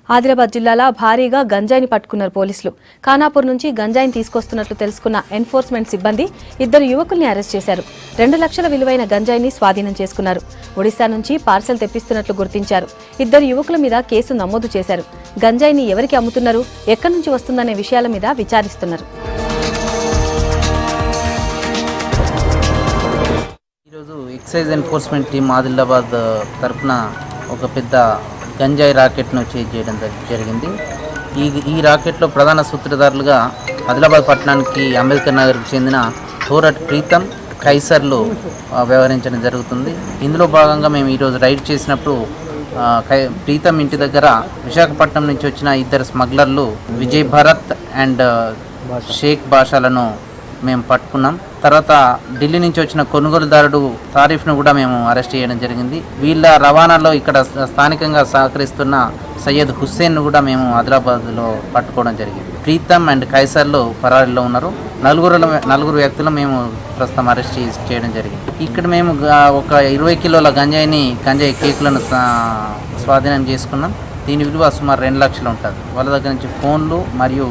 ఆదిలాబాద్ జిల్లాలో భారీగా గంజాయిని పట్టుకున్నారు పోలీసులు. ఖానాపూర్ నుంచి గంజాయిని తీసుకొస్తున్నట్లు తెలుసుకున్న ఎన్ఫోర్స్మెంట్ సిబ్బంది 2 యువకుల్ని అరెస్ట్ చేశారు. 2 లక్షల విలువైన గంజాయిని స్వాధీనం చేసుకున్నారు. ఒడిశా నుంచి పార్సెల్ తెప్పిస్తున్నట్లు గుర్తించారు. 2 యువకుల మీద కేసు నమోదు చేశారు. గంజాయిని ఎవరికి అమ్ముతున్నారు, ఎక్కడి నుంచి వస్తుందనే విషయాల మీద విచారిస్తున్నారు. ఈరోజు ఎక్సైజ్ ఎన్ఫోర్స్మెంట్ టీం ఆదిలాబాద్ తరఫున ఒక పెద్ద గంజాయి రాకెట్ను చేయడం జరిగింది. ఈ రాకెట్లో ప్రధాన సూత్రధారులుగా ఆదిలాబాద్ పట్టణానికి అంబేద్కర్ నగర్కు చెందిన థోరట్ ప్రీతం, కైసర్లు వ్యవహరించడం జరుగుతుంది. ఇందులో భాగంగా మేము ఈరోజు రైడ్ చేసినప్పుడు ప్రీతం ఇంటి దగ్గర విశాఖపట్నం నుంచి వచ్చిన 2 స్మగ్లర్లు విజయ్ భరత్ అండ్ షేక్ బాషాలను మేము పట్టుకున్నాం. తర్వాత ఢిల్లీ నుంచి వచ్చిన కొనుగోలుదారుడు తారీఫ్ను కూడా మేము అరెస్ట్ చేయడం జరిగింది. వీళ్ళ రవాణాలో ఇక్కడ స్థానికంగా సహకరిస్తున్న సయ్యద్ హుస్సేన్ను కూడా మేము ఆదిలాబాద్లో పట్టుకోవడం జరిగింది. ప్రీతం అండ్ కైసర్లు పరారీలో ఉన్నారు. నలుగురు వ్యక్తులు మేము ప్రస్తుతం అరెస్ట్ చేయడం జరిగింది. ఇక్కడ మేము ఒక 20 కిలోల గంజాయి కేకులను స్వాధీనం చేసుకున్నాం. దీని విలువ సుమారు 2 లక్షలు ఉంటుంది. వాళ్ళ దగ్గర నుంచి ఫోన్లు మరియు